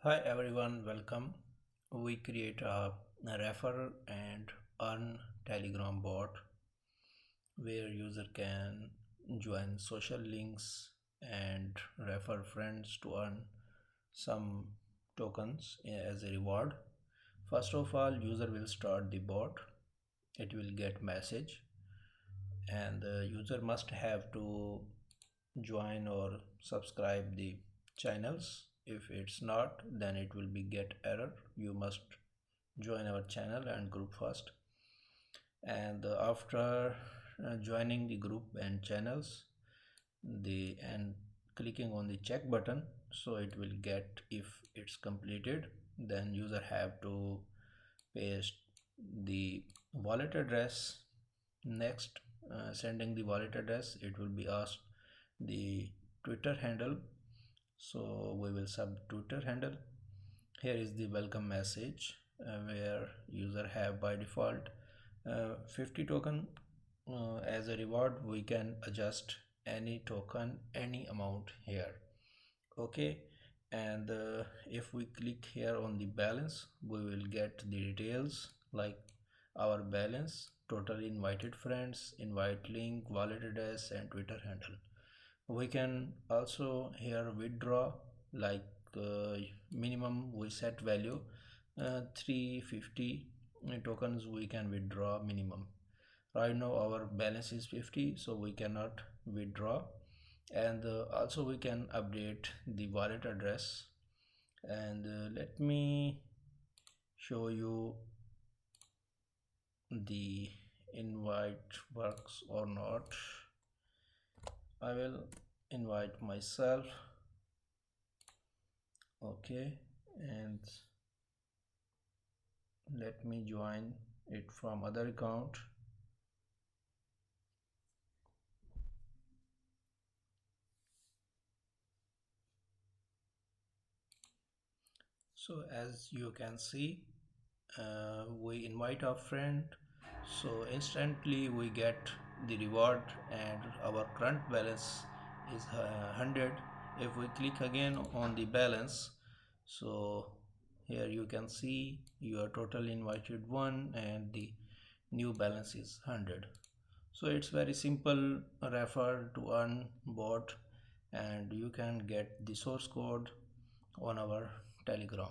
Hi everyone, welcome. We create a refer and earn Telegram bot where user can join social links and refer friends to earn some tokens as a reward. First of all, user will start the bot. It will get message and the user must have to join or subscribe the channels. If it's not, then it will be get error. You must join our channel and group first, and after joining the group and channels, the and clicking on the check button, so it will get if it's completed. Then user have to paste the wallet address. Next, sending the wallet address, it will be asked the Twitter handle, so we will sub Twitter handle. Here is the welcome message where user have by default 50 token. As a reward, we can adjust any token, any amount here. Okay, and if we click here on the balance, we will get the details like our balance, total invited friends, invite link, wallet address, and Twitter handle. We can also here withdraw, like minimum we set value 350 tokens we can withdraw minimum. Right now our balance is 50, so we cannot withdraw. And also we can update the wallet address. And let me show you the invite works or not. I will invite myself. Okay, and let me join it from other account. So as you can see, we invite our friend, so instantly we get the reward and our current balance is 100. If we click again on the balance, so here you can see your total invited one and the new balance is 100. So it's very simple refer to earn bot, and you can get the source code on our Telegram.